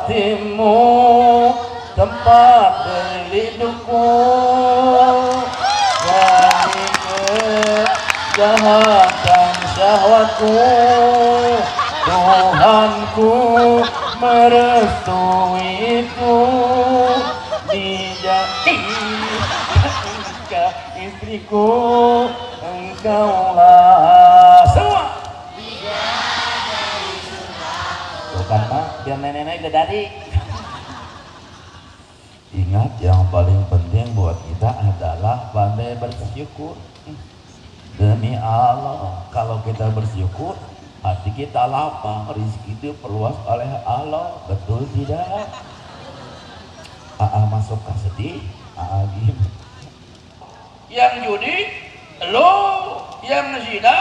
hatimu tempat berlindungku dari kejahatan syahwatku. Tuhanku merestui itu, dijadikan istriku, engkaulah semua. Bukan mak, biar nenek-nenek dari. Ingat, yang paling penting buat kita adalah pandai bersyukur. Demi Allah, kalau kita bersyukur, hati kita lapang, rezeki itu perluas oleh Allah. Betul tidak? Masuk ke sedih, gini. Yang judi, lo. Yang zina,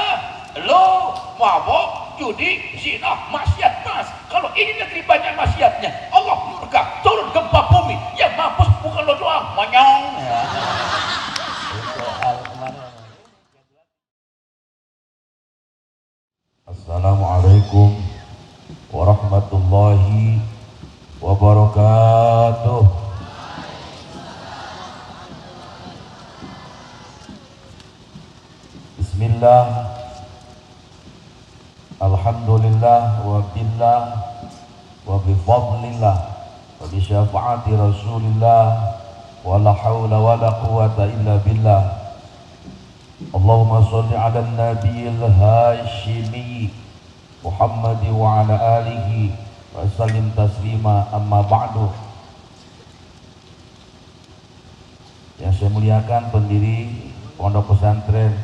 lo. Mabok, judi, zina, maksiat mas. Kalau ini negeri banyak maksiatnya, Allah murka, turun gempa bumi. Yang mampus bukan lo doang, monyong. Ya. Assalamualaikum warahmatullahi wabarakatuh. Bismillah, alhamdulillah, wa billah, wa bifadlillah, wa bisyafaati rasulillah, wa la hawla wa la quwata illa billah. Allahumma salli ala nabiyil hashimi Muhammad wa ala alihi wa sallim taslima, amma ba'du. Yang saya muliakan pendiri Pondok Pesantren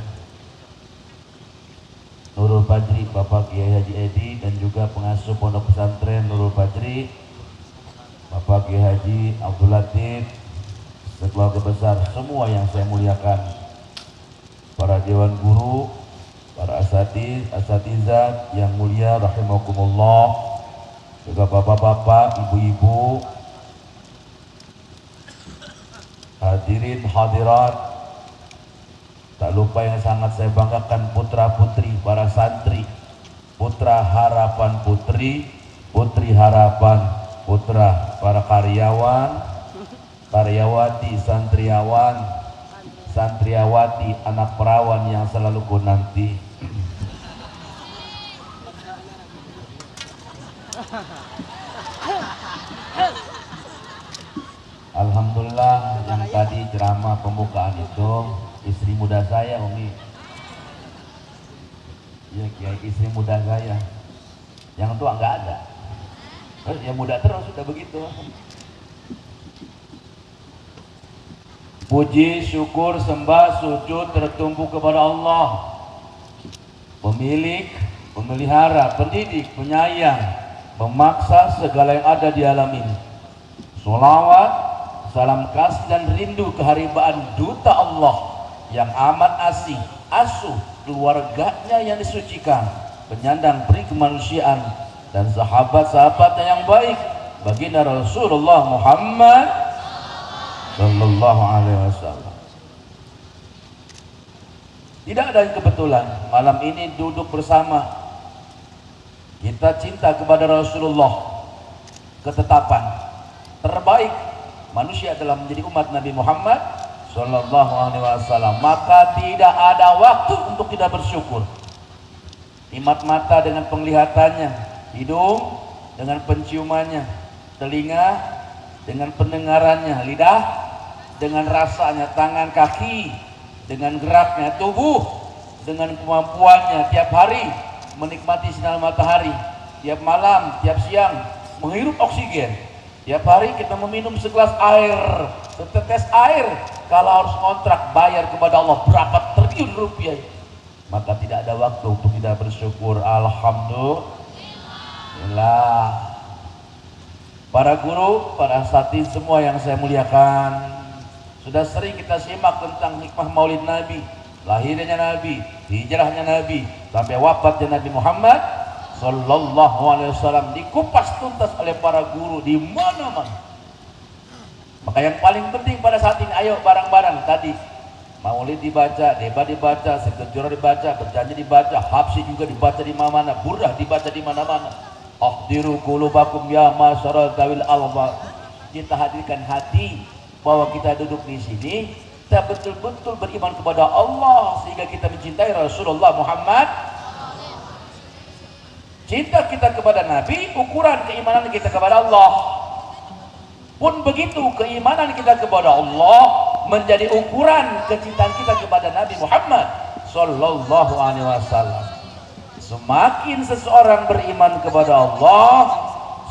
Nurul Fajri Bapak Kiai Haji Edi, dan juga pengasuh Pondok Pesantren Nurul Fajri Bapak Kiai Haji Abdul Latif, keluarga besar semua yang saya muliakan, para dewan guru, para asatizat yang mulia rahimakumullah, juga bapak-bapak, ibu-ibu, hadirin hadirat, tak lupa yang sangat saya banggakan putra-putri, para santri, putra harapan putri, putri harapan putra, para karyawan, karyawati, santriawan, santriawati, anak perawan yang selalu ku nanti. Alhamdulillah, yang tadi ceramah pembukaan itu istri muda saya, Umi. Ya, Kiai, istri muda saya. Yang tua nggak ada. Yang muda terus sudah begitu. Puji, syukur, sembah, sujud tertumpu kepada Allah, pemilik, pemelihara, pendidik, penyayang, pemaksa segala yang ada di alam ini. Sholawat, salam kasih dan rindu keharibaan duta Allah yang amat asih, asuh, keluarganya yang disucikan, penyandang peri kemanusiaan, dan sahabat-sahabatnya yang baik, baginda Rasulullah Muhammad sallallahu alaihi wasallam. Tidak ada kebetulan malam ini duduk bersama. Kita cinta kepada Rasulullah, ketetapan terbaik manusia dalam menjadi umat Nabi Muhammad sallallahu alaihi wasallam. Maka tidak ada waktu untuk tidak bersyukur. Nikmat mata dengan penglihatannya, hidung dengan penciumannya, telinga dengan pendengarannya, lidah dengan rasanya, tangan, kaki dengan geraknya, tubuh dengan kemampuannya tiap hari menikmati sinar matahari, tiap malam, tiap siang menghirup oksigen, tiap hari kita meminum segelas air, setetes air. Kalau harus kontrak bayar kepada Allah berapa triliun rupiah, maka tidak ada waktu untuk tidak bersyukur. Alhamdulillah. Para guru, para asatidz semua yang saya muliakan, sudah sering kita simak tentang hikmah maulid Nabi, lahirnya Nabi, hijrahnya Nabi, sampai wafatnya Nabi Muhammad sallallahu alaihi wasallam, dikupas tuntas oleh para guru di mana-mana. Maka yang paling penting pada saat ini, ayo bareng-bareng tadi maulid dibaca, debat dibaca, sektor dibaca, berjanji dibaca, hafsi juga dibaca di mana-mana, burdah dibaca di mana-mana. Ahdiru qulubakum ya masyarul tawil alba. Kita hadirkan hati bahwa kita duduk di sini, kita betul-betul beriman kepada Allah sehingga kita mencintai Rasulullah Muhammad. Cinta kita kepada Nabi ukuran keimanan kita kepada Allah. Pun begitu keimanan kita kepada Allah menjadi ukuran kecintaan kita kepada Nabi Muhammad sallallahu alaihi wasallam. Semakin seseorang beriman kepada Allah,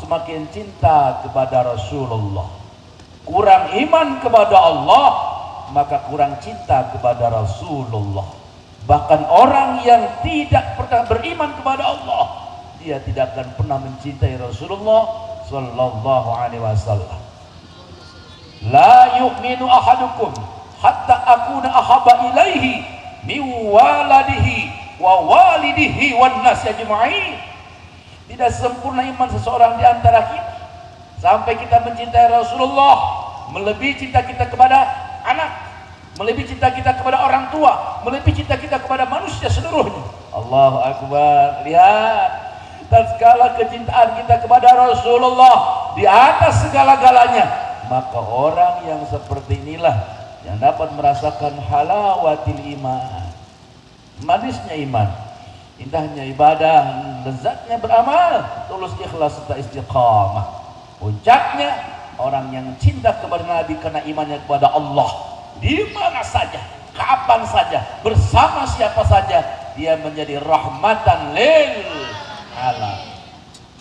semakin cinta kepada Rasulullah. Kurang iman kepada Allah, maka kurang cinta kepada Rasulullah. Bahkan orang yang tidak pernah beriman kepada Allah, dia tidak akan pernah mencintai Rasulullah sallallahu alaihi wasallam. La yu'minu ahadukum hatta akuna ahabba ilaihi min waladihi wa walidihi wan nas ajma'in. Tidak sempurna iman seseorang di antara kita sampai kita mencintai Rasulullah melebihi cinta kita kepada anak, melebihi cinta kita kepada orang tua, melebihi cinta kita kepada manusia seluruhnya. Allahu akbar. Lihat, tatkala kecintaan kita kepada Rasulullah di atas segala-galanya, maka orang yang seperti inilah yang dapat merasakan halawatil iman, manisnya iman, indahnya ibadah, lezatnya beramal, tulus ikhlas serta istiqamah. Puncaknya orang yang cinta kepada Nabi karena imannya kepada Allah, di mana saja, kapan saja, bersama siapa saja, dia menjadi rahmatan lil alamin.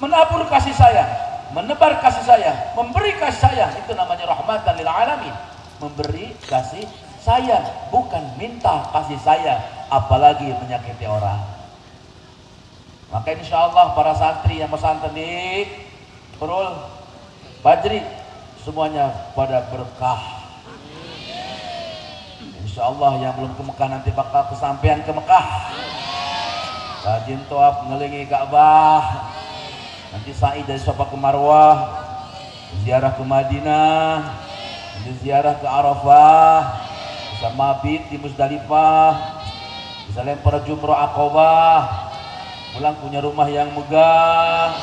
Menabur kasih sayang, menebar kasih sayang, memberi kasih sayang, itu namanya rahmatan lil alamin. Memberi kasih sayang, bukan minta kasih sayang, apalagi menyakiti orang. Maka insya Allah para santri yang pesantren di Perul Bajri semuanya pada berkah. Insya Allah yang belum ke Mekah nanti bakal kesampaian ke Mekah. Rajin toab ngelingi Ka'bah. Nanti sa'i dari Safa ke Marwah, ziarah ke Madinah, nanti ziarah ke Arafah, bisa mabit di Musdalifah, bisa lempar jumrah Aqabah, pulang punya rumah yang megah,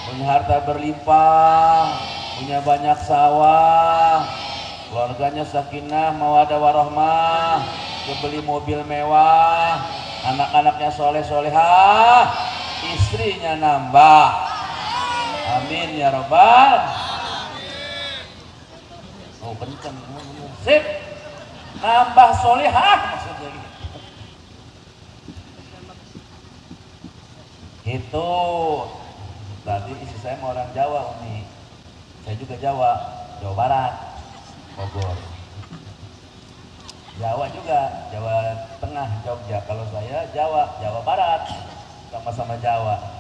punya harta berlimpah, punya banyak sawah, keluarganya sakinah mawaddah warahmah, beli mobil mewah, anak-anaknya soleh-solehah, istrinya nambah. Amin ya rabbal. Oh kenceng, sip. Nambah solehah maksudnya gitu. Itu tadi istri saya mau orang Jawa, Umi. Saya juga Jawa, Jawa Barat, Bogor. Jawa juga, Jawa Tengah, Jogja. Kalau saya Jawa, Jawa Barat, sama-sama Jawa.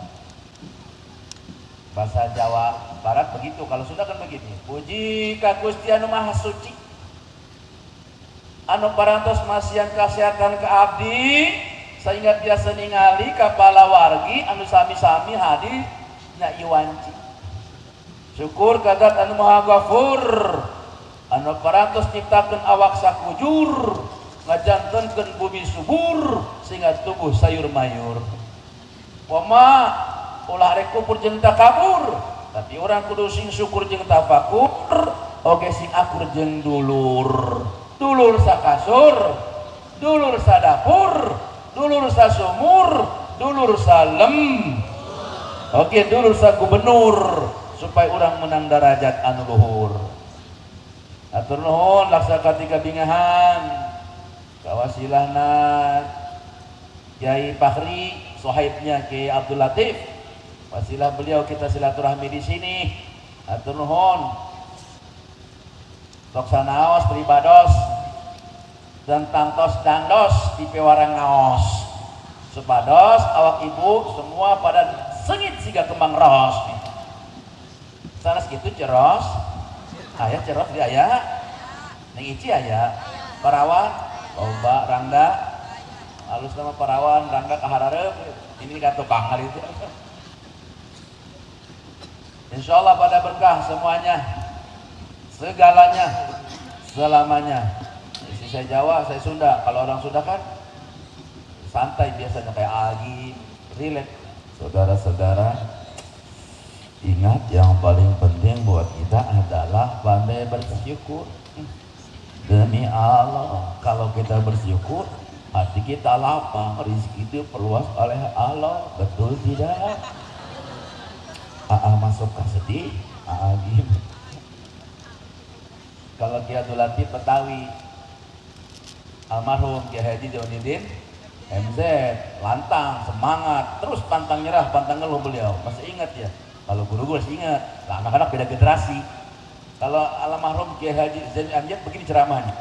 Bahasa Jawa Barat begitu, kalau Sunda kan begini. Puji ka Gusti anu Maha Suci, anu parantos masihan kasehatan ka abdi, sehingga biasa ningali kapala wargi anu sami-sami hadir nya iwanci. Syukur ka Zat anu Maha Ghafur, anu parantos nyiptakeun awak sakujur, ngajantenkeun bumi subur sehingga tubuh sayur mayur. Wama ulah rek kufur jeung takabur, tapi orang kudu sing syukur jeung tafakur, oge sing akur jeung dulur. Dulur sakasur, dulur sadapur, dulur sasumur, dulur salem. Oke, dulur sagubernur supaya orang menang derajat anu luhur. Atur nuhun laksana tiga bingahan kawasilahna Kiai Fakhri, sohibnya Kiai Abdul Latif. Wasilah beliau kita silaturahmi di sini. Atur nuhun. Tok sanaos pribados dan tangtos dangdos di pewarang ngaos. Supados awak ibu semua pada sengit siga kembang ros. Sanes kitu ceros. Aya ceros di aya. Ning ici aya. Parawan, loba rangga. Halus nama parawan, rangga kaharareup. Ini ka tukang hari itu. Insya Allah pada berkah semuanya, segalanya, selamanya. Isi saya Jawa, saya Sunda. Kalau orang Sunda kan santai biasanya kayak Agi, relax. Saudara-saudara, Ingat, yang paling penting buat kita adalah pandai bersyukur. Demi Allah, kalau kita bersyukur, hati kita lapang, rezeki itu perluas oleh Allah. Betul tidak? Masuk ke sedih, gitu. Kalau Kiai Abdul Latif Betawi, almarhum Kiai Haji Jaunidin MZ, lantang, semangat, terus pantang nyerah, pantang ngeluh beliau. Masih ingat ya? Kalau guru-guru masih ingat, nah, anak-anak beda generasi. Kalau almarhum Kiai Haji Zain Amjad begini ceramahnya,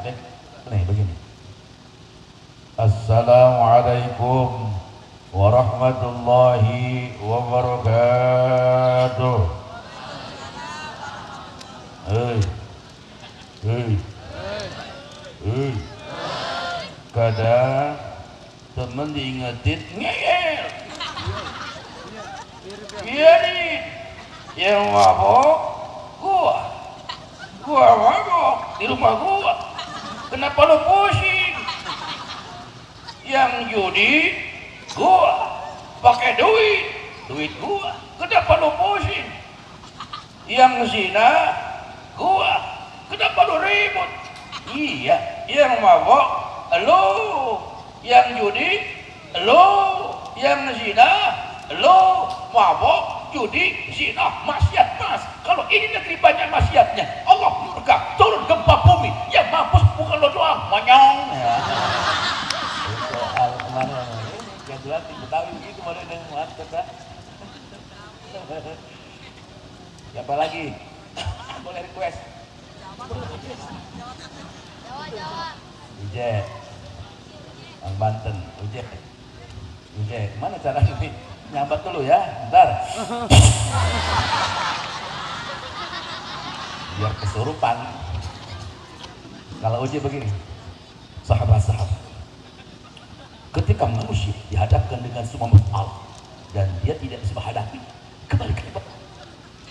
nih begini. Assalamualaikum warahmatullahi wabarakatuh. Kadang temen diingetin ngeyel. Iya nih, yang mabok gua mabok di rumah gua. Kenapa lo pusing? Yang judi gua pakai duit gua. Kenapa lo pusing? Yang zina gua. Kenapa lo ribut? Iya, yang mabok lo, yang judi lo, yang zina lo, mabok, judi, zina, maksiat mas. Kalau ini negeri banyak maksiatnya, Allah murka, turun gempa bumi. Yang mampus bukan lo doang, monyong. Ya. Itu kemarin yang jelas di Betawi itu kemarin yang mantap ya. Siapa lagi? Boleh request? Jawa. Uje, Bang Banten, Uje, mana cara ini? Nyambat dulu ya, bentar. Biar kesurupan. Kalau Uje begini, sahabat-sahabat, ketika manusia dihadapkan dengan semua masalah dan dia tidak bisa menghadapi,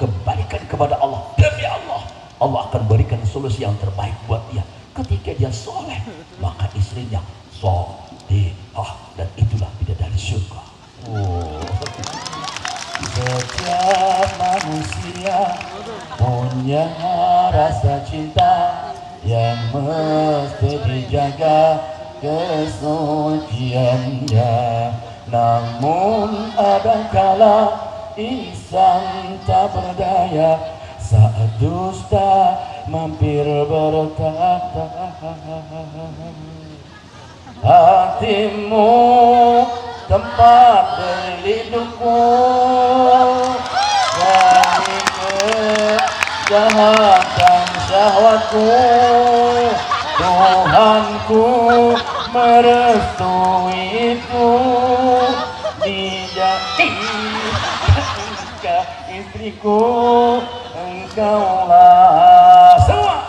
kembalikan kepada Allah. Demi Allah, Allah akan berikan solusi yang terbaik buat dia. Ketika dia soleh, maka istrinya solehah, dan itulah bidadari surga. Setiap manusia punya rasa cinta yang mesti dijaga kesuciannya. Namun ada kala insan tak berdaya saat dusta mampir berkata, hatimu tempat berlindungku dari kejahatan syahwatku. Tuhanku merestui itu, dijadi engkau istriku, engkaulah semua.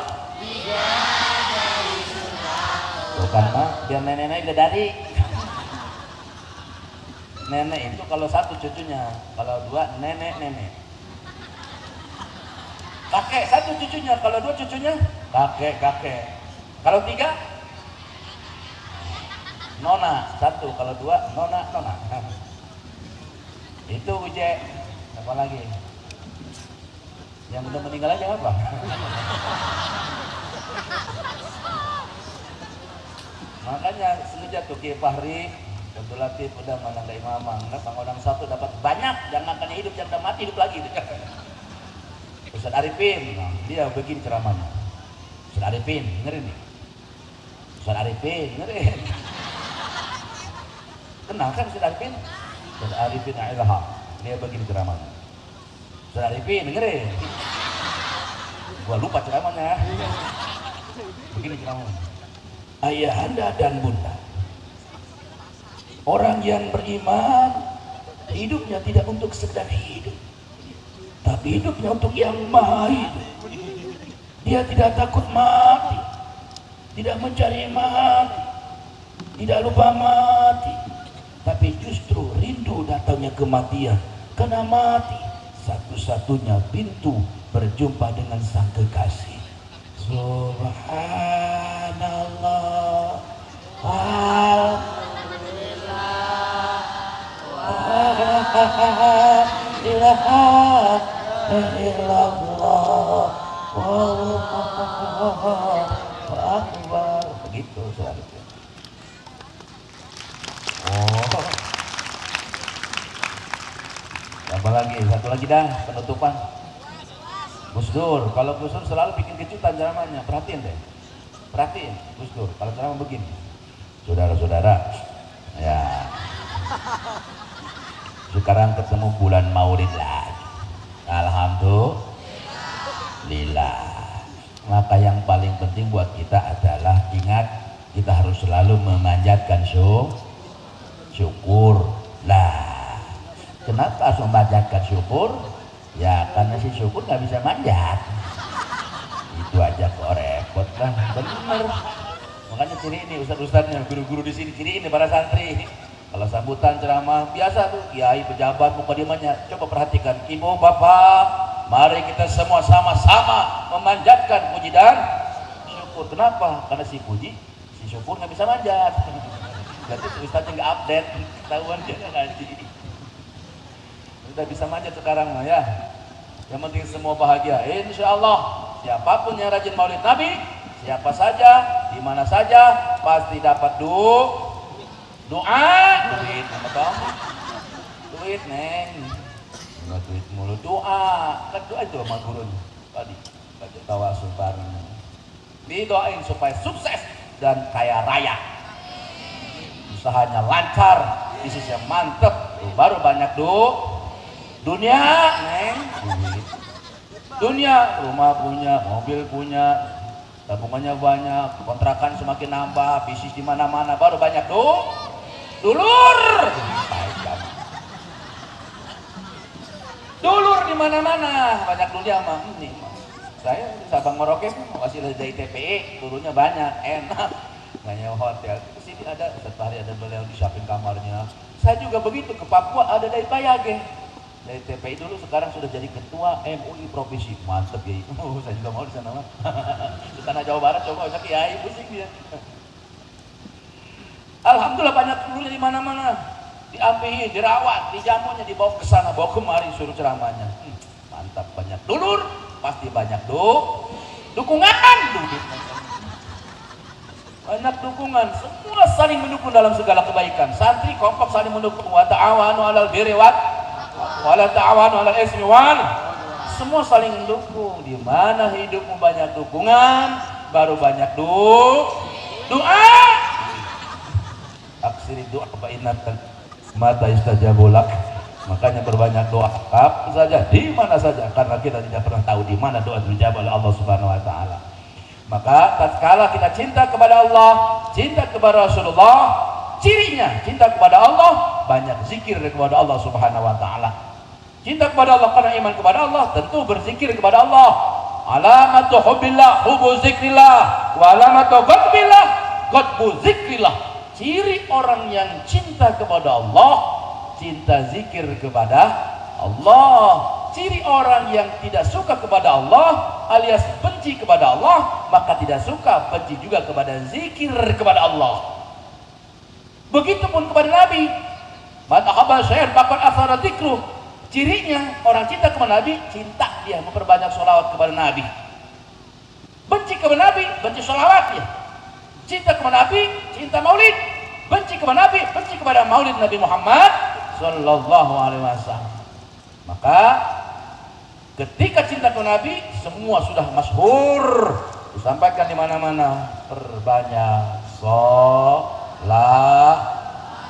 Bukan mah, biar nenek-nenek bidadari. Nenek itu kalau satu cucunya, kalau dua nenek-nenek. Kakek satu cucunya, kalau dua cucunya kakek-kakek. Kalau tiga nona satu, kalau dua nona. Itu Uje. Apa lagi? Yang udah meninggal aja apa? Makanya semenjak tuh Kiai Fahri, Abdul Latif udah menandai mamang, orang satu dapat banyak, jangan akan hidup, yang udah mati hidup lagi. Ustaz Arifin, nah, dia begini ceramahnya. Ustaz Arifin, dengerin nih. Ustaz Arifin, dengerin. Kenal kan Ustaz Arifin? Ustaz Arifin Ilham, dia begini ceramahnya. Ustaz Arifin, dengerin. Gua lupa ceramahnya. Begini ceramahnya. Ayahanda dan bunda, orang yang beriman hidupnya tidak untuk sekedar hidup, tapi hidupnya untuk yang maha hidup. Dia tidak takut mati, tidak mencari mati, tidak lupa mati, tapi justru rindu datangnya kematian. Karena mati satu-satunya pintu berjumpa dengan sang kekasih. Subhanallah, alhamdulillah, la ilaha illallah wallahu akbar. Begitu seharusnya. Oh. Apa lagi? Satu lagi dah penutupan. Gus Dur, kalau Gus Dur selalu bikin kejutan ceramahnya, perhatiin deh. Perhatiin Gus Dur, kalau ceramah begini. Saudara-saudara, ya. Sekarang ketemu bulan Maulid lagi. Alhamdulillah. Maka yang paling penting buat kita adalah ingat kita harus selalu memanjatkan syukur. Lah, kenapa harus memanjatkan syukur? Ya karena si syukur nggak bisa manjat. Itu aja kok repot kan, bener. Makanya ciri ini ustadz-ustadznya, guru-guru di sini ciri ini para santri. Kalau sambutan ceramah biasa tuh, kiai pejabat mukadimahnya, coba perhatikan, ibu bapak, mari kita semua sama-sama memanjatkan puji dan syukur. Kenapa? Karena si puji, si syukur nggak bisa manjat. Berarti ustadznya nggak update, ketahuan dia nggak ngaji. Sudah bisa manjat sekarang ya. Yang penting semua bahagia. Insya Allah siapapun yang rajin Maulid Nabi, siapa saja, di mana saja, pasti dapat doa, duit, apa dong? Duit neng, nggak duit mulu, doa, kan doa itu sama gurunya tadi, baca tawasul bareng. Didoain supaya sukses dan kaya raya, usahanya lancar, bisnisnya mantep, baru banyak dunia, neng, dunia, rumah punya, mobil punya, tabungannya banyak, kontrakan semakin nambah, bisnis di mana-mana, baru banyak dulur, dulur di mana-mana, banyak dunia mah. Ini saya Sabang Merauke masih dari TPE, dulunya banyak, enak, nggak nyewa hotel. Kesini ada setiap hari ada beliau disiapin kamarnya. Saya juga begitu, ke Papua ada dari Payage. Dari TPI dulu sekarang sudah jadi ketua MUI provinsi, mantep ya. Saya juga mau di sana mah. Di tanah Jawa Barat coba banyak kiai pusing dia. Alhamdulillah banyak dulunya di mana-mana, diampihin, dirawat, dijamunya, dibawa ke sana, bawa kemari suruh ceramahnya. Mantap, banyak dulur, pasti banyak dukungan. Banyak dukungan, semua saling mendukung dalam segala kebaikan. Santri kompak saling mendukung. Wa ta'awanu 'alal birri wala ta'awanu 'alal ismi wal. Semua saling mendukung. Di mana hidupmu banyak dukungan, baru banyak doa. Aksiri doa fa innaka mata istajabu lak. Makanya berbanyak doa kapan saja, di mana saja, karena kita tidak pernah tahu di mana doa dijawab oleh Allah Subhanahu wa taala. Maka tatkala kita cinta kepada Allah, cinta kepada Rasulullah, cirinya cinta kepada Allah, banyak zikir kepada Allah Subhanahu wa taala. Cinta kepada Allah karena iman kepada Allah, tentu berzikir kepada Allah. Alamatu hubbillah, hubbu zikrillah, wa alamatu ghadbillah, ghadbu zikrillah. Ciri orang yang cinta kepada Allah, cinta zikir kepada Allah. Ciri orang yang tidak suka kepada Allah alias benci kepada Allah, maka tidak suka, benci juga kepada zikir kepada Allah. Begitupun kepada Nabi. Man ahabba syai'an faqad athara dzikruh. Cirinya orang cinta kepada Nabi, cinta dia memperbanyak sholawat kepada Nabi. Benci kepada Nabi, benci sholawat dia. Cinta kepada Nabi, cinta maulid. Benci kepada Nabi, benci kepada maulid Nabi Muhammad sallallahu alaihi wasallam. Maka ketika cinta kepada Nabi, semua sudah masyhur, disampaikan di mana-mana. Perbanyak sholat.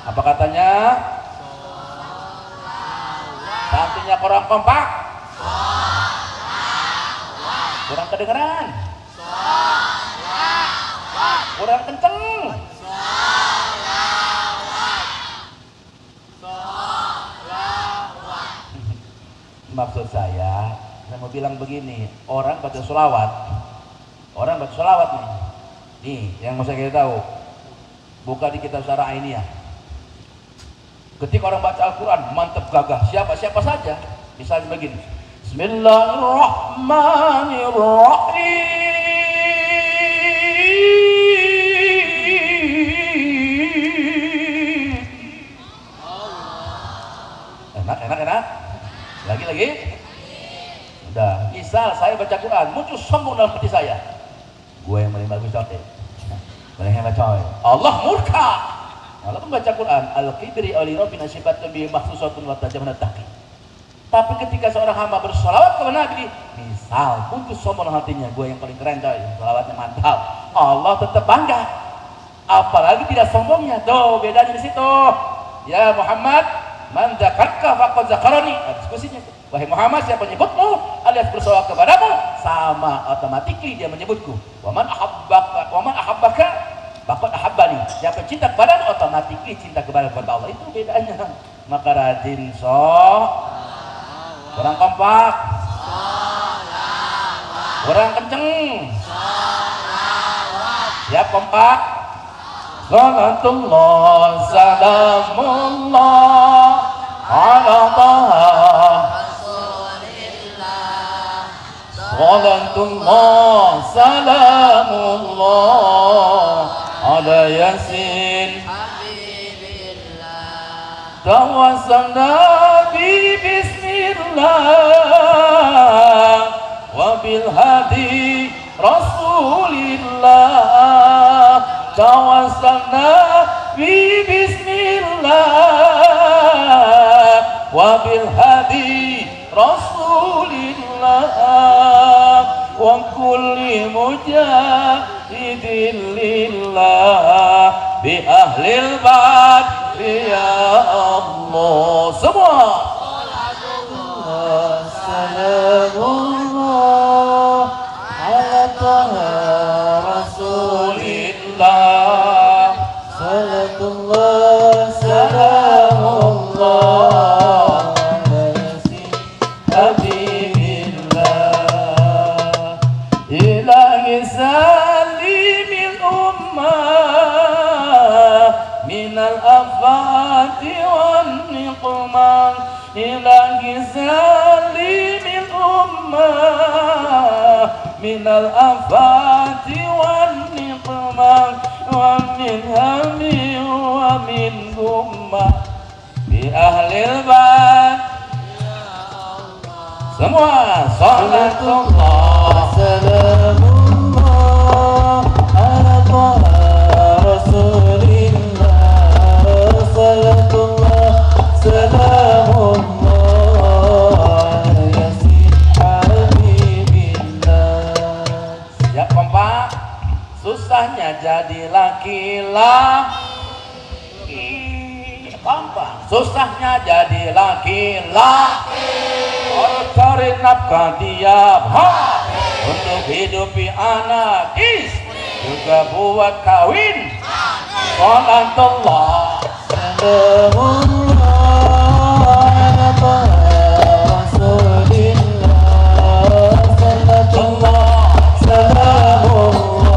Apa katanya? Santunya kurang kompak. Kurang kedengeran. Kurang kenceng. Maksud saya mau bilang begini, orang baca sholawat nih. Nih, yang mau saya kita tahu, buka di kitab Syarah Ainiyah. Ketika orang baca Al-Quran, mantap gagah, siapa saja. Misalnya begini, Bismillahirrahmanirrahim. Enak. Lagi. Udah, misal saya baca Quran, muncul sombong dalam hati saya. Gue yang paling bagus coy. Paling hebat coy. Allah murka. Allah membaca Quran, al-kibri oli rabbina syibatun bi makhsusatun wa tajamuna taqi. Tapi ketika seorang hamba bersolawat kepada Nabi, misal muncul sombong dalam hatinya, gue yang paling keren coy, solawatnya mantap. Allah tetap bangga. Apalagi tidak sombongnya. Tuh bedanya di situ. Ya Muhammad, man zakarka faqad zakarani. Diskusinya. Wahai Muhammad, siapa menyebutmu alias bersolawat kepadamu, sama automatically dia menyebutku. Wa man ahabbaka faqad ahabbani. Siapa cinta kepadamu, automatically cinta kepada Allah. Itu bedanya. Maka rajin kurang kompak, kurang kenceng, siap kompak. Salatullah salamullah ala taha Rasulillah. Salatullah salamullah ala yasin habibillah. Tawassalna bi bismillah wa bil hadi Rasulillah. Tawassalna bi bismillah wa bil hadi Rasulillah wa kulli mujahidin lillah bi ahlil bad ya Allah. Semua salamullah ala taha Rasulillah. Salatullah salamullah ala yasin habibillah. Ilahi salimil ummah minal afati wan niqmah. Ilahi salimil ummah minal afati wan niqmah wa min hami wa min gummah bi ahlil bad ya Allah. Semua salatullah salamullah ala taha Rasulillah. Salatullah salamullah ala yasin habibillah. Siap kompak. Susahnya jadi laki-laki, kompak. Susahnya jadi laki-laki. Cari nafkah tiap hari untuk hidupi anak istri, juga buat kawin. Salatullah salamullah ala taha Rasulillah. Salatullah salamullah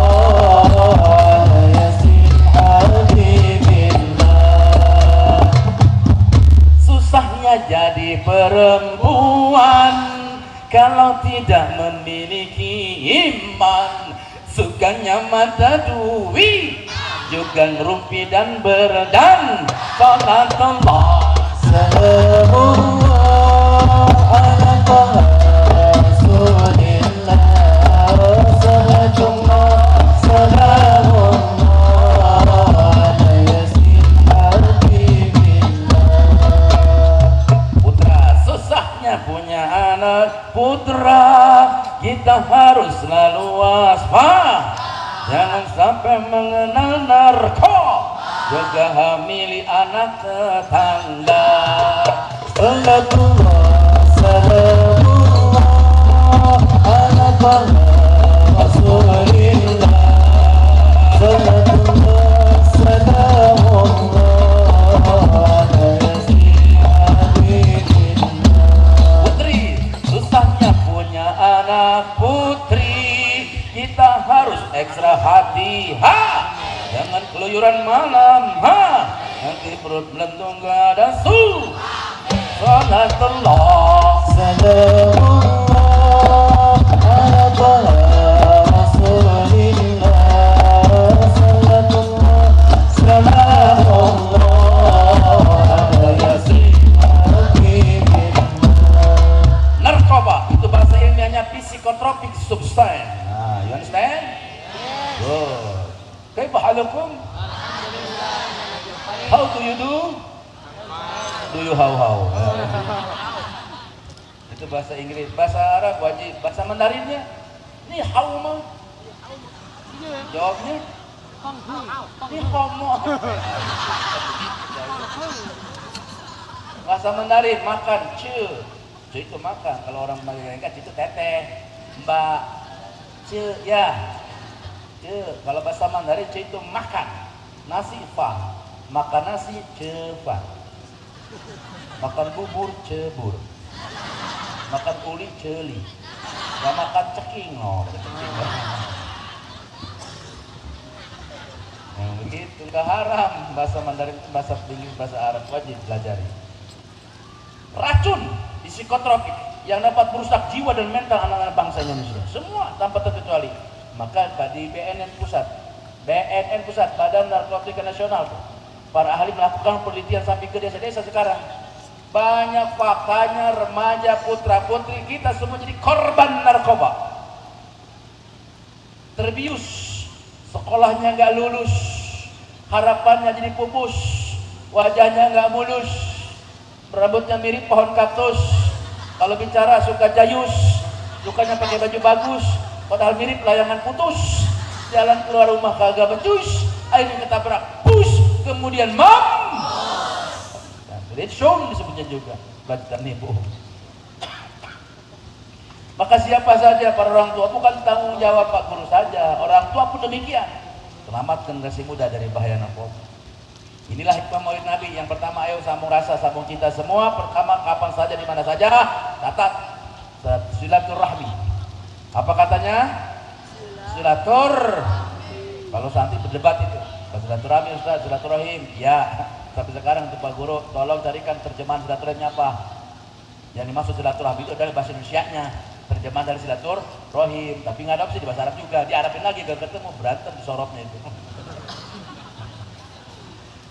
ala yasin habibillah. Susahnya jadi perempuan kalau tidak memiliki iman. Sukanya mata duit, juga ngerumpi dan berdan. Salatullah salamullah ala taha Rasulillah. Salatullah salamullah ala yasin habibillah. Putra, susahnya punya anak putra, kita harus selalu waspada. Jangan sampai mengenal narko, juga hamili anak tetangga. Salatullah salamullah ala taha Rasulillah. Salatullah salamullah ala yasin habibillah. Putri, susahnya punya anak putri, kita harus ekstra hati-hati. Jangan keluyuran malam, nanti perut melentung gak ada su. Salatullah salamullah ala taha Rasulillah. Salatullah salamullah ala yasin habibillah. Narkoba itu bahasa yang punya psychotropic substance. Nah, you understand? Good. Kaifa halukum? How do you do? Do you how? Itu bahasa Inggris, bahasa Arab wajib, bahasa Mandarinnya ni how mah. Jawabnya ni homo. Bahasa Mandarin makan, ce itu makan. Kalau orang Madinah itu teteh, mbak, ce ya, ce. Kalau bahasa Mandarin ce itu makan, nasi fa, makan nasi ce fa, makan bubur cebur, makan uli celi, nggak makan ceking, Nah, begitu nggak haram. Bahasa Mandarin, bahasa Inggris, bahasa Arab wajib pelajari. Racun di psikotropik yang dapat merusak jiwa dan mental anak-anak bangsa Indonesia semua tanpa terkecuali. Maka di BNN Pusat, Badan Narkotika Nasional, para ahli melakukan penelitian sampai ke desa-desa sekarang. Banyak faktanya remaja putra putri kita semua jadi korban narkoba, terbius, sekolahnya nggak lulus, harapannya jadi pupus, wajahnya nggak mulus, rambutnya mirip pohon kaktus, kalau bicara suka jayus, sukanya pakai baju bagus, padahal mirip layangan putus, jalan keluar rumah kagak becus, akhirnya ketabrak push, kemudian red zone disebutnya juga, belajar nipu. Maka siapa saja para orang tua, bukan tanggung jawab Pak Guru saja, orang tua pun demikian. Selamatkan generasi muda dari bahaya narkoba. Inilah hikmah Maulid Nabi. Yang pertama, ayo sambung rasa, sambung cinta semua. Pertama, kapan saja, di mana saja, catat silaturahmi. Apa katanya? Silatur. Kalau nanti berdebat itu, silaturahmi Ustaz, silaturahim. Ya, tapi sekarang untuk Pak Guru, tolong carikan terjemahan silaturahimnya apa. Yang dimaksud silaturahmi itu adalah bahasa Indonesianya, terjemahan dari silaturahim. Tapi nggak ada opsi di bahasa Arab juga. Diarabin lagi, gak ketemu, berantem disorotnya itu.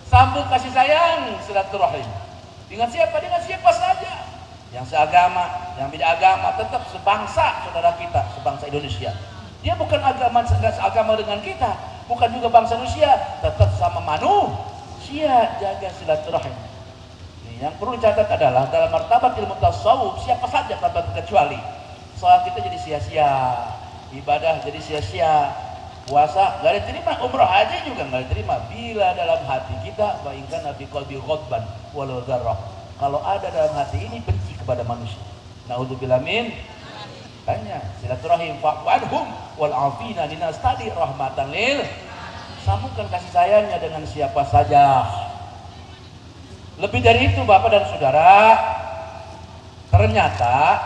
Sambung kasih sayang silaturahim. Dengan siapa? Dengan siapa saja. Yang seagama, yang beda agama, tetap sebangsa saudara kita, sebangsa Indonesia. Dia bukan seagama dengan kita, bukan juga bangsa Indonesia, tetap sama manusia. Jaga silaturahim. Yang perlu dicatat adalah dalam martabat ilmu tasawuf, siapa saja tanpa terkecuali. Soal kita jadi sia-sia, ibadah jadi sia-sia, puasa gak diterima, umrah haji juga gak diterima bila dalam hati kita baingkan nabi qalbi ghadban walau dzarrah. Kalau ada dalam hati ini benci kepada manusia, naudzubillah min. Tanya silaturahim fa'fu anhum wal 'afina linas tadi rahmatan lil. Sambungkan kasih sayangnya dengan siapa saja. Lebih dari itu Bapak dan Saudara, ternyata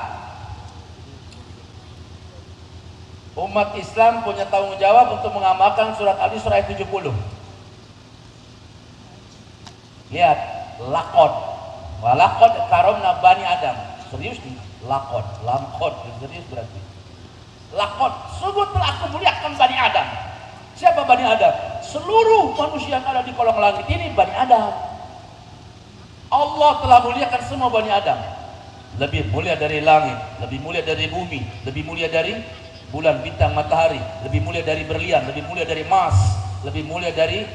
umat Islam punya tanggung jawab untuk mengamalkan surat Al-Isra ayat 70. Lihat, laqad walaqad karamna bani Adam. Serius nih, laqad, lamqad, serius berarti. Laqad, sungguh telah aku muliakan bani Adam. Siapa bani Adam? Seluruh manusia yang ada di kolong langit ini bani Adam. Allah telah muliakan semua bani Adam. Lebih mulia dari langit, lebih mulia dari bumi, lebih mulia dari bulan, bintang, matahari, lebih mulia dari berlian, lebih mulia dari emas, lebih mulia dari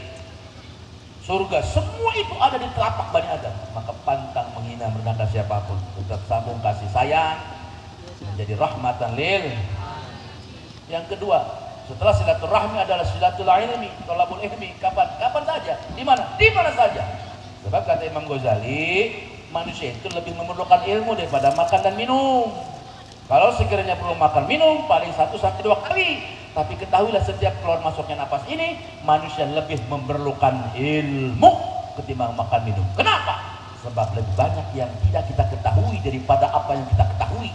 surga. Semua itu ada di telapak bani Adam. Maka pantang menghina merendahkan siapapun. Tetap sambung kasih sayang menjadi rahmatan lil. Yang kedua, setelah silaturahmi adalah silatul ilmi, thalabul ilmi. Kapan saja, di mana saja. Sebab kata Imam Ghazali, manusia itu lebih memerlukan ilmu daripada makan dan minum. Kalau sekiranya perlu makan minum, paling 1 sampai 2 kali. Tapi ketahuilah setiap keluar masuknya napas ini, manusia lebih memerlukan ilmu ketimbang makan minum. Kenapa? Sebab lebih banyak yang tidak kita ketahui daripada apa yang kita ketahui.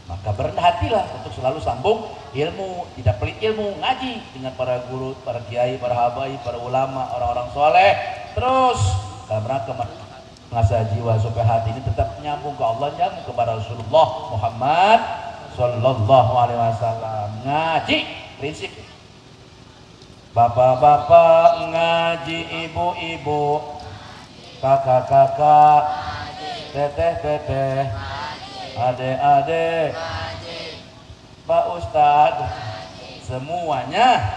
Maka berendah hatilah untuk selalu sambung ilmu, tidak pelit ilmu, ngaji dengan para guru, para kiai, para habaib, para ulama, orang-orang soleh. Terus dalam rangka mengasah jiwa supaya hati ini tetap nyambung ke Allah, nyambung kepada Rasulullah Muhammad Sallallahu Alaihi Wasallam. Ngaji prinsip. Bapak-bapak ngaji, ibu-ibu, kakak-kakak, teteh-teteh, adek-adek, Pak Ustadz, semuanya.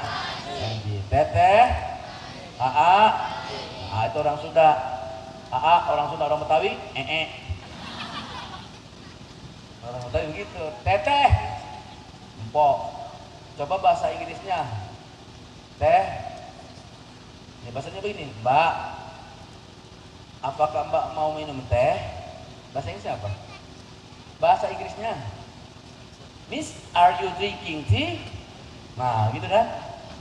Teteh, AA, itu orang Sunda. AA orang Sunda, orang Betawi, orang Betawi begitu. Teteh, empok. Coba bahasa Inggrisnya. Teh, ini bahasanya begini, Mbak. Apakah Mbak mau minum teh? Bahasa Inggrisnya apa? Bahasa Inggrisnya, Miss, are you drinking tea? Nah, gitu kan?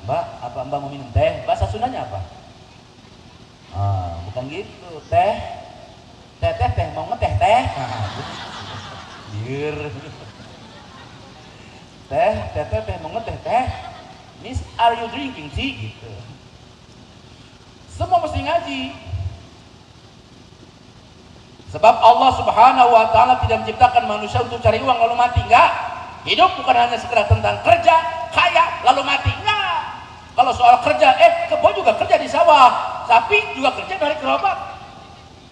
Mbak, apa Mbak mau minum teh? Bahasa Sundanya apa? Bukan gitu. Teh, teh, mau ngeteh teh? Bir. Teh, mau ngeteh teh? Miss, are you drinking tea? Gitu. Semua mesti ngaji. Sebab Allah Subhanahu wa Ta'ala tidak menciptakan manusia untuk cari uang lalu mati. Enggak. Hidup bukan hanya sekedar tentang kerja, kaya, lalu mati. Enggak. Kalau soal kerja, kebo juga kerja di sawah, sapi juga kerja dari gerobak.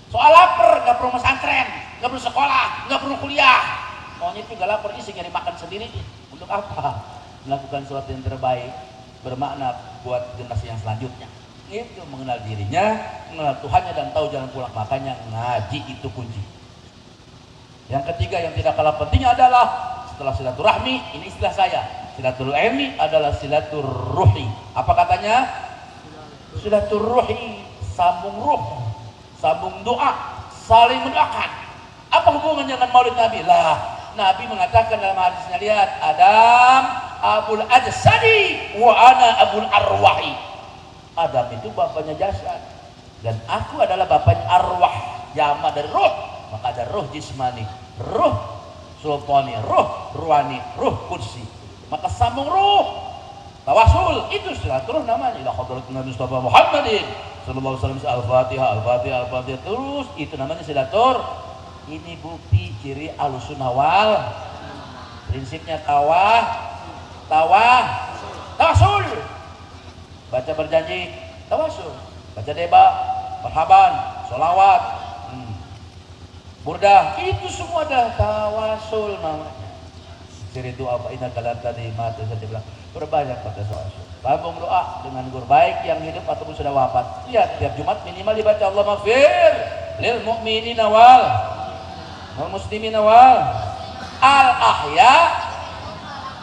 Soal lapar, nggak perlu pesantren, nggak perlu sekolah, nggak perlu kuliah. Maunya juga lapar, isi nyari makan sendiri. Untuk apa? Melakukan sesuatu yang terbaik, bermakna buat generasi yang selanjutnya. Itu mengenal dirinya, mengenal Tuhannya dan tahu jalan pulang. Makanya ngaji itu kunci. Yang ketiga yang tidak kalah penting adalah setelah silaturahmi, ini istilah saya, silaturahmi adalah silaturruhi. Apa katanya? Silaturruhi, sambung ruh, sambung doa, saling mendoakan. Apa hubungannya dengan Maulid Nabi? Lah, Nabi mengatakan dalam hadisnya, lihat, Adam abul ajsadi wa ana abul arwahi. Adam itu bapaknya jasad dan aku adalah bapaknya arwah, jama dari ruh. Maka ada ruh jismani, ruh sultani, ruh ruhani, ruh kursi. Maka sambung ruh, tawasul, itu silaturahmi namanya. Ila hadratin Nabi Mustafa Muhammadin sallallahu alaihi wasallam. Al-Fatihah, Al-Fatihah, Al-Fatihah, terus itu namanya silatur. Ini bukti ciri Ahlussunnah wal prinsipnya tawasul. Baca berjanji, tawasul. Baca deba, marhaban, sholawat, burdah, itu semua dah tawasul namanya. Ciri itu apa? Inna kalanta di mati saja bilang berbanyak pada tawasul. Tabung doa dengan guru baik yang hidup ataupun sudah wafat. Lihat tiap Jumat minimal dibaca Allah maghfir lil mu'minina wal muslimina wal al ahya,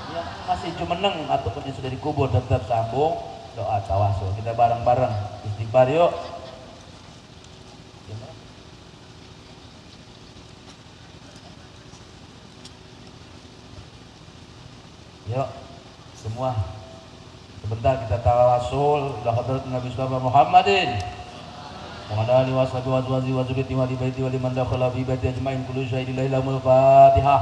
yang masih jumeneng ataupun yang sudah dikubur tetap sambung doa tawasul. Kita bareng-bareng istighfar yuk. Yuk semua sebentar kita tawasul ila hadratin Nabi Mustafa Muhammadin wa ala alihi washabihi wa azwajihi wa dzurriyyatihi wa li baiti wa liman dakhala fi baiti ajma'in kullu syai'in la ilaha illallah. Fatihah.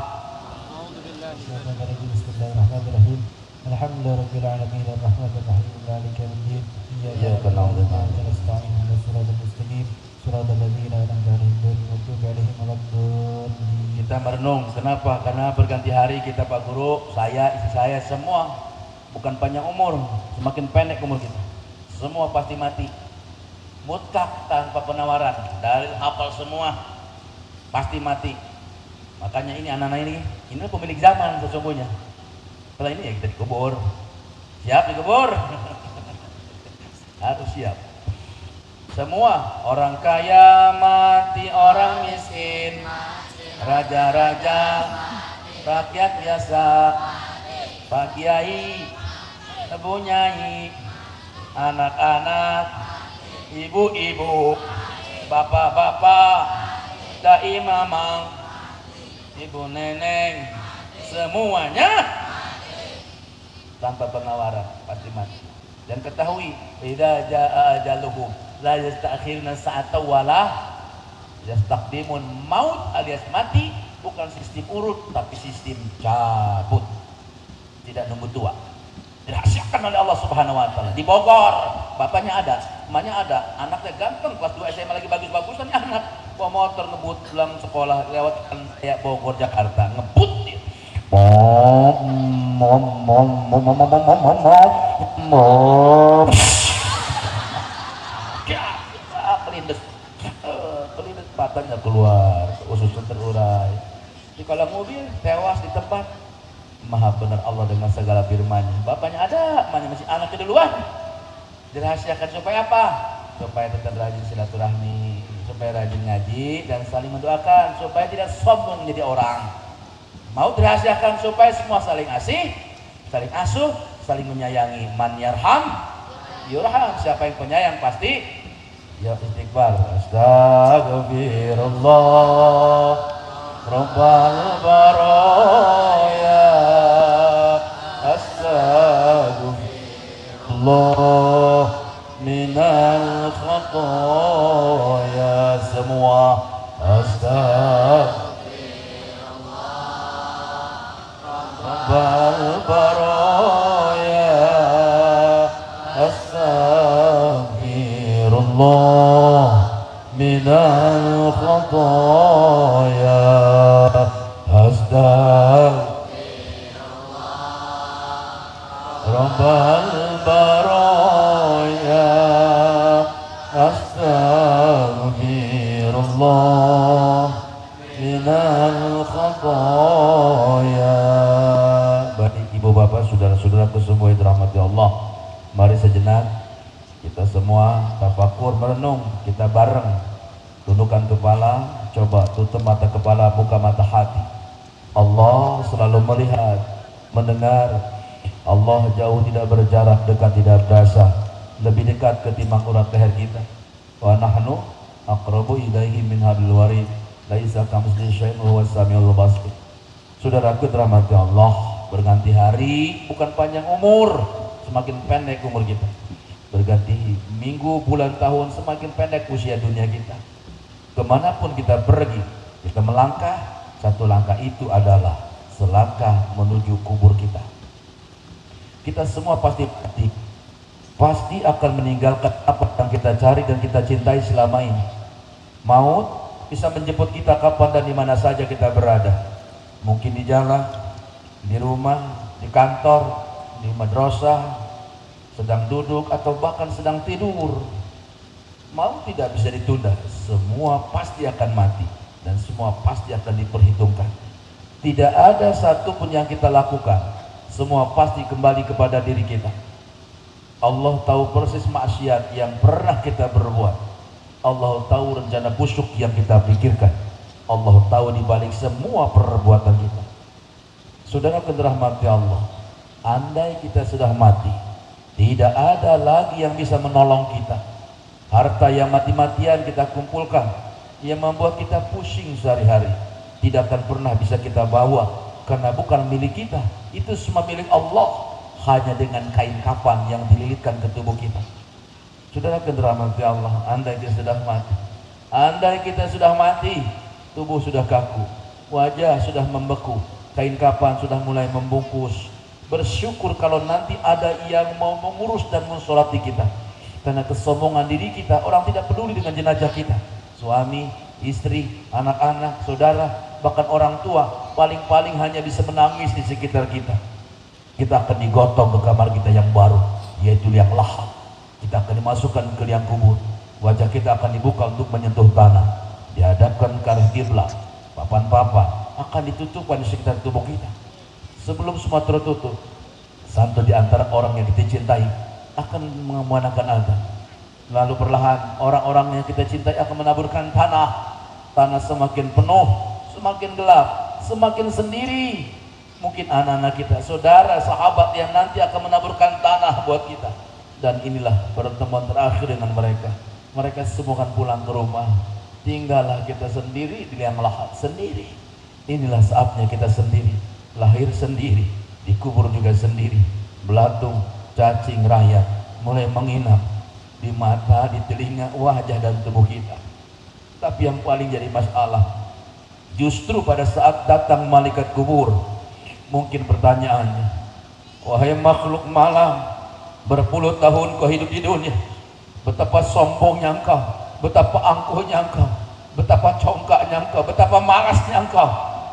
Bismillahirrahmanirrahim. Alhamdulillahirabbil alamin arrahmanir rahim maliki yaumiddin iyyaka na'budu wa iyyaka nasta'in ihdinas siratal mustaqim siratal ladzina an'amta 'alaihim ghairil maghdubi 'alaihim waladdallin. Kita merenung, kenapa? Karena berganti hari kita, Pak Guru, saya, istri saya, semua bukan panjang umur, semakin pendek umur kita. Semua pasti mati. Mutlak tanpa penawaran, dari hafal semua pasti mati. Makanya ini anak-anak ini pemilik zaman sesungguhnya. Setelah ini ya kita dikubur. Siap dikubur? Harus siap. Semua orang kaya mati, orang miskin, raja-raja, rakyat biasa, Pak Kiai, Ibu Nyai, anak-anak, ibu-ibu, bapak-bapak, dai mamang, ibu neneng, semuanya tanpa penawaran pasti mati. Dan ketahui, idza jaa ajaluhum la yasta'khiruna sa'ata wala yastaqdimun. Maut alias mati bukan sistem urut tapi sistem cabut, tidak nunggu tua. Dirahasiakan oleh Allah Subhanahu wa Ta'ala. Di Bogor, bapaknya ada, emaknya ada, anaknya ganteng, kelas 2 SMA lagi bagus-bagusan, anak bawa motor ngebut pulang sekolah lewat kayak Bogor Jakarta, ngebut dia. Kelindes patahnya keluar, ususnya terurai. Di kalau mobil tewas di tempat. Maha benar Allah dengan segala firman-Nya. Bapaknya ada, emaknya masih, anaknya duluan. Dirahasiakan supaya apa? Supaya tetap rajin silaturahmi, supaya rajin ngaji dan saling mendoakan, supaya tidak sombong menjadi orang. Mau dirahasiakan supaya semua saling asih, saling asuh, saling menyayangi. Man yarham yurham, siapa yang penyayang pasti ya istighfar. Astagfirullah Rabbal baraya, astagfirullah minal khataya, semua astagfirullah Rabbal baraya, astagfirullah minal khataya, Rabbal baraya, astagfirullah minal khataya. Baik ibu bapak, saudara-saudaraku semua yang dirahmati Allah, mari sejenak kita semua tafakur merenung, kita bareng tundukkan kepala, coba tutup mata kepala, buka mata hati. Allah selalu melihat, mendengar. Allah jauh tidak berjarak, dekat tidak berasa, lebih dekat ketimbang urat leher kita. Wa nahnu aqrabu ilaihi min hablil warid, laisa kamitslihi syai'un wa huwas samiul basir. Saudaraku dirahmati Allah, berganti hari bukan panjang umur, semakin pendek umur kita. Berganti minggu, bulan, tahun, semakin pendek usia dunia kita. Kemanapun kita pergi, kita melangkah, satu langkah itu adalah selangkah menuju kubur kita. Kita semua pasti akan meninggalkan apa yang kita cari dan kita cintai selama ini. Maut bisa menjemput kita kapan dan di mana saja kita berada. Mungkin di jalan, di rumah, di kantor, di madrasah, sedang duduk atau bahkan sedang tidur. Mau tidak bisa ditunda, semua pasti akan mati dan semua pasti akan diperhitungkan. Tidak ada satu pun yang kita lakukan, semua pasti kembali kepada diri kita. Allah tahu persis maksiat yang pernah kita berbuat. Allah tahu rencana busuk yang kita pikirkan. Allah tahu di balik semua perbuatan kita. Saudara dirahmati Allah, andai kita sudah mati, tidak ada lagi yang bisa menolong kita. Harta yang mati-matian kita kumpulkan, yang membuat kita pusing sehari-hari, tidak akan pernah bisa kita bawa, karena bukan milik kita. Itu semua milik Allah, hanya dengan kain kafan yang dililitkan ke tubuh kita. Saudara dirahmati Allah, andai kita sudah mati, tubuh sudah kaku, wajah sudah membeku, kain kafan sudah mulai membungkus. Bersyukur kalau nanti ada yang mau mengurus dan mensolati kita. Karena kesombongan diri kita, orang tidak peduli dengan jenazah kita. Suami, istri, anak-anak, saudara, bahkan orang tua, paling-paling hanya bisa menangis di sekitar kita. Kita akan digotong ke kamar kita yang baru, yaitu liang lahat. Kita akan dimasukkan ke liang kubur. Wajah kita akan dibuka untuk menyentuh tanah, dihadapkan ke arah kiblat. Papan-papan akan ditutupkan di sekitar tubuh kita. Sebelum semua tertutup, satu di antara orang yang kita cintai akan mengumandangkan azan. Lalu perlahan orang-orang yang kita cintai akan menaburkan tanah. Tanah semakin penuh, semakin gelap, semakin sendiri. Mungkin anak-anak kita, saudara, sahabat yang nanti akan menaburkan tanah buat kita. Dan inilah pertemuan terakhir dengan mereka. Mereka semua akan pulang ke rumah. Tinggallah kita sendiri di liang lahat sendiri. Inilah saatnya kita sendiri, lahir sendiri, dikubur juga sendiri. Belatung, cacing, rayap mulai menginap di mata, di telinga, wajah dan tubuh kita. Tapi yang paling jadi masalah, justru pada saat datang malaikat kubur, mungkin pertanyaannya, wahai makhluk malam, berpuluh tahun kau hidup di dunia, betapa sombongnya engkau, betapa angkuhnya engkau, betapa congkaknya engkau, betapa marasnya engkau,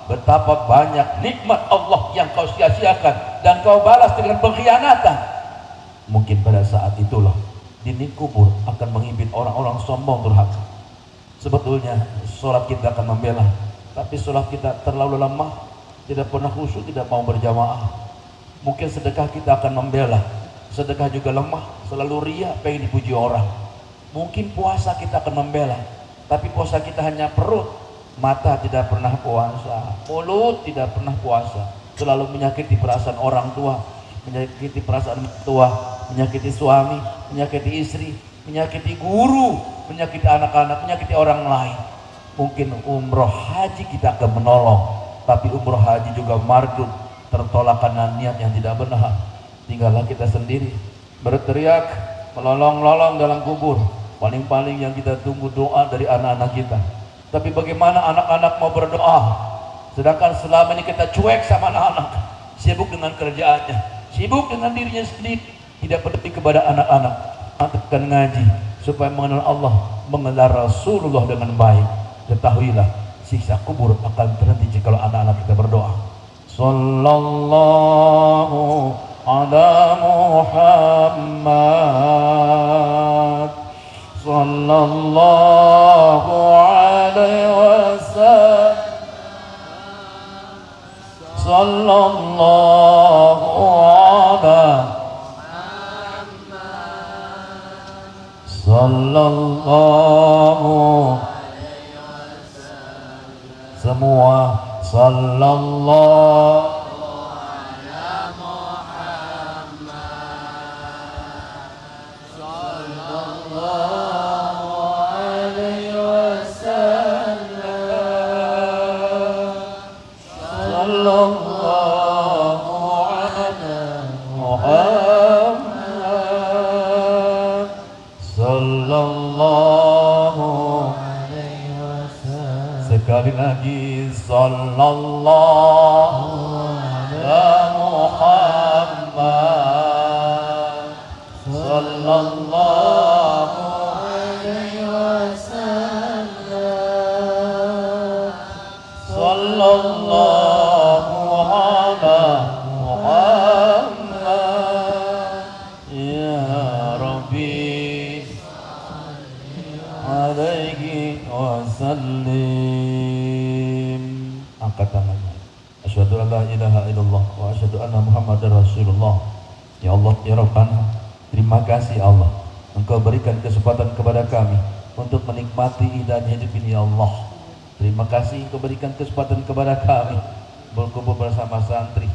betapa banyak nikmat Allah yang kau sia-siakan dan kau balas dengan pengkhianatan. Mungkin pada saat itulah dinding kubur akan mengimpit orang-orang sombong durhaka. Sebetulnya sholat kita akan membela, tapi sholat kita terlalu lemah, tidak pernah khusyuk, tidak mau berjamaah. Mungkin sedekah kita akan membela, sedekah juga lemah, selalu ria, pengen dipuji orang. Mungkin puasa kita akan membela, tapi puasa kita hanya perut, mata tidak pernah puasa, mulut tidak pernah puasa, selalu menyakiti perasaan orang tua, menyakiti perasaan tua, menyakiti suami, menyakiti istri, menyakiti guru, menyakiti anak-anak, menyakiti orang lain. Mungkin umroh haji kita akan menolong, tapi umroh haji juga mardud, tertolak karena niat yang tidak benar. Tinggallah kita sendiri berteriak melolong-lolong dalam kubur. Paling-paling yang kita tunggu doa dari anak-anak kita. Tapi bagaimana anak-anak mau berdoa sedangkan selama ini kita cuek sama anak-anak, sibuk dengan kerjaannya, sibuk dengan dirinya sendiri, tidak peduli kepada anak-anak. Akan ngaji supaya mengenal Allah, mengenal Rasulullah dengan baik. Ketahuilah siksa kubur akan terhenti jika anak-anak kita berdoa. Sallallahu ala Muhammad, sallallahu alaihi wasallam, sallallahu ala sallallahu semua sallallahu ala Muhammad, sallallahu alaihi wasallam, sallallahu ala Muhammad, sallallahu alaihi wasallam. Sekali lagi sallallahu ala Muhammad, sallallahu alaihi wasallam, sallallahu ala Muhammad. Ya Rabbi alaihi wasallim. Angkat tangannya. Asyhadu an la ilaha illallah wa asyhadu anna Muhammadar Rasulullah. Ya Allah, ya Rabbana, terima kasih Allah, Engkau berikan kesempatan kepada kami untuk menikmati indahnya hidup ini ya Allah. Terima kasih Engkau berikan kesempatan kepada kami berkumpul bersama santri,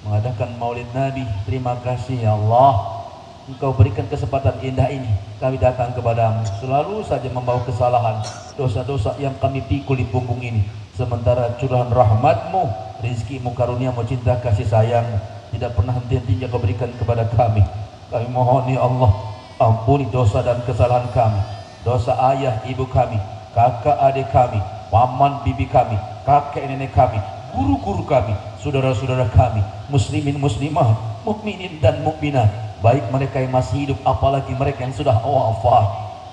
mengadakan maulid Nabi. Terima kasih ya Allah, Engkau berikan kesempatan indah ini. Kami datang kepadamu, selalu saja membawa kesalahan, dosa-dosa yang kami pikul di punggung ini. Sementara curahan rahmatmu, rizkimu, karuniamu, cinta kasih sayang tidak pernah henti-hentinya Kau berikan kepada kami. Kami mohon ya Allah, ampuni dosa dan kesalahan kami, dosa ayah ibu kami, kakak adik kami, paman bibi kami, kakek nenek kami, guru-guru kami, saudara-saudara kami, muslimin muslimah, mukminin dan mukminat, baik mereka yang masih hidup apalagi mereka yang sudah wafat.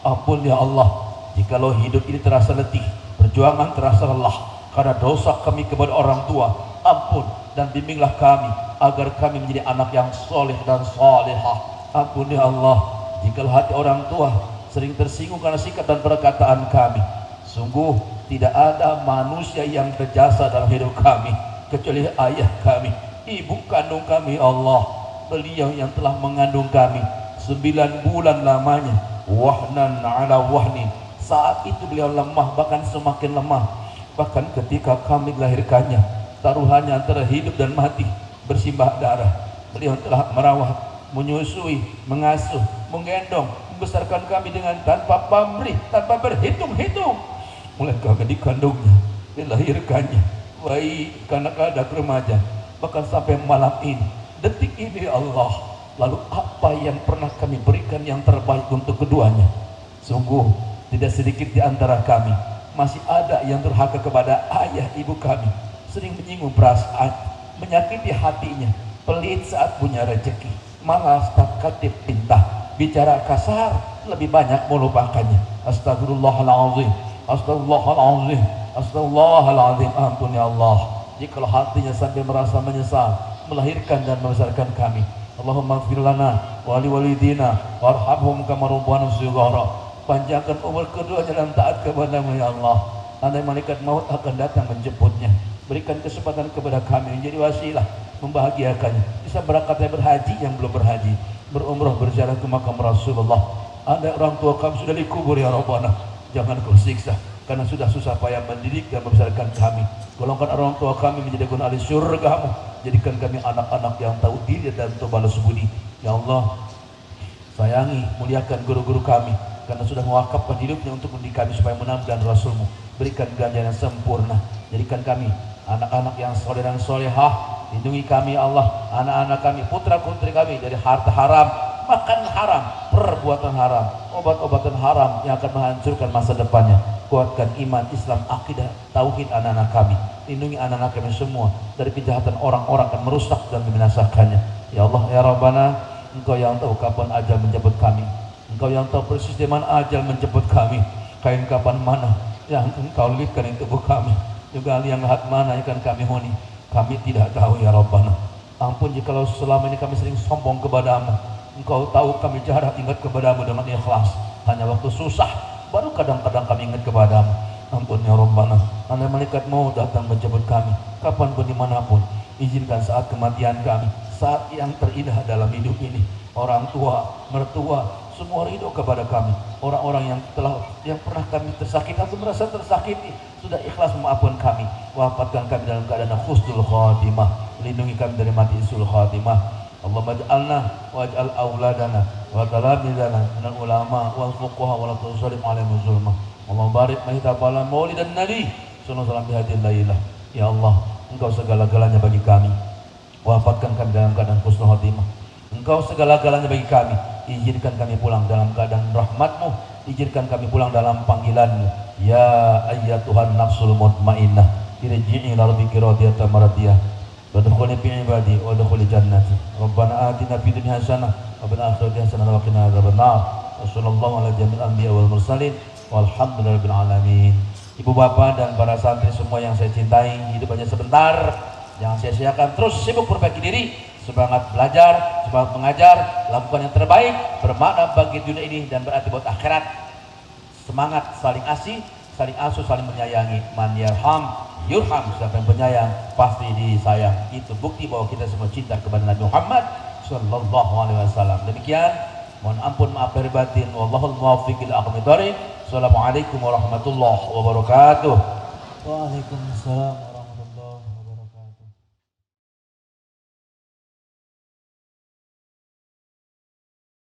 Ampun ya Allah, jikalau hidup ini terasa letih, perjuangan terasa lelah karena dosa kami kepada orang tua, ampun dan bimbinglah kami agar kami menjadi anak yang soleh dan solehah. Ampun ya Allah, jikalau hati orang tua sering tersinggung karena sikap dan perkataan kami, sungguh tidak ada manusia yang berjasa dalam hidup kami kecuali ayah kami, ibu kandung kami. Allah, beliau yang telah mengandung kami 9 bulan lamanya, wahnan ala wahnin. Saat itu beliau lemah, bahkan semakin lemah. Bahkan ketika kami dilahirkannya, taruhannya antara hidup dan mati, bersimbah darah. Beliau telah merawat, menyusui, mengasuh, menggendong, membesarkan kami dengan tanpa pamrih, tanpa berhitung-hitung. Mulai kami dikandungnya, dilahirkannya, bayi, kanak-kanak, remaja, bahkan sampai malam ini, detik ini Allah. Lalu apa yang pernah kami berikan yang terbaik untuk keduanya? Sungguh tidak sedikit di antara kami masih ada yang durhaka kepada ayah ibu kami, sering menyinggung perasaan, menyakiti hatinya, pelit saat punya rezeki, malas tak katip pinta, bicara kasar, lebih banyak melupakannya. Astagfirullahaladzim, astagfirullahaladzim, astagfirullahaladzim. Ampun ya Allah, jikalau hatinya sampai merasa menyesal melahirkan dan membesarkan kami. Allahumma ighfir lana wa li walidina warhamhum kama rabbana shighara. Panjangkan umur keduanya dalam taat kepada-Mu ya Allah. Andai malaikat maut akan datang menjemputnya, Berikan kesempatan kepada kami menjadi wasilah membahagiakannya. Bisa berangkat berhaji yang belum berhaji, berumrah, berziarah ke makam Rasulullah. Ada orang tua kami sudah dikubur ya Rabbana, jangan kau siksa karena sudah susah payah mendidik dan membesarkan kami. Golongkan orang tua kami menjadi guna ahli surgamu. Jadikan kami anak-anak yang tahu diri dan tahu balas budi. Ya Allah, sayangi, muliakan guru-guru kami karena sudah mewakafkan hidupnya untuk mendidik kami supaya menang dan Rasulmu. Berikan ganjaran yang sempurna. Jadikan kami anak-anak yang soleh dan solehah. Lindungi kami ya Allah, anak-anak kami, putra-putri kami dari harta haram, makan haram, perbuatan haram, obat-obatan haram yang akan menghancurkan masa depannya. Kuatkan iman, Islam, akidah, tauhid anak-anak kami. Lindungi anak-anak kami semua dari kejahatan orang-orang yang merusak dan membinasakannya. Ya Allah, ya Rabbana, Engkau yang tahu kapan ajal menjemput kami. Engkau yang tahu persis di mana ajal menjemput kami. Kain kapan mana yang Engkau lilitkan di tubuh kami. Juga yang lahat mana yang akan kami huni. Kami tidak tahu ya Rabbana. Ampun jikalau selama ini kami sering sombong kepadamu. Engkau tahu kami jarang ingat kepadamu dengan ikhlas. Hanya waktu susah baru kadang-kadang kami ingat kepadamu. Ampun ya Rabbana. Anda malaikat mau datang menjemput kami kapanpun dimanapun. Izinkan saat kematian kami, saat yang terindah dalam hidup ini. Orang tua, mertua, semua ridho kepada kami. Orang-orang yang pernah kami tersakiti atau merasa tersakiti sudah ikhlas memaafkan kami. Wafatkan kami dalam keadaan husnul khatimah. Lindungi kami dari mati sul khatimah. Allahumma ja'alna waj'al auladana wa talamidana minal ulama wal fuqaha wa la tusallim alaihim zulma. Allahumma barik mahita bala maulidan nabi sallallahu alaihi wasallam lailah. Ya Allah, Engkau segala-galanya bagi kami. Wafatkan kami dalam keadaan husnul khatimah. Engkau segala-galanya bagi kami. Izinkan kami pulang dalam keadaan rahmat-Mu. Izinkan kami pulang dalam panggilan-Mu. Ya ayyatuhan nafsul mutmainnah, irji'i ila rabbiki radiyatan maradiyah. Wadkhuli fi ibadi wadkhuli jannati. Rabbana atina fid dunya hasanah wa fil akhirati hasanah wa qina adzabannar. Wassallallahu ala jami'il anbiya wal mursalin walhamdulillahirabbil alamin. Ibu bapak dan para santri semua yang saya cintai, hidup hanya sebentar. Jangan sia-siakan, terus sibuk perbaiki diri. Semangat belajar, semangat mengajar, lakukan yang terbaik, bermakna bagi dunia ini dan berarti buat akhirat. Semangat saling asih, saling asuh, saling menyayangi. Man yarham yurham, siapa yang penyayang pasti disayang. Itu bukti bahwa kita semua cinta kepada Nabi Muhammad sallallahu alaihi wasallam. Demikian, mohon ampun maaf lahir batin. Wallahul muwaffiq ila aqwamit thoriq. Assalamualaikum warahmatullahi wabarakatuh. Waalaikumsalam.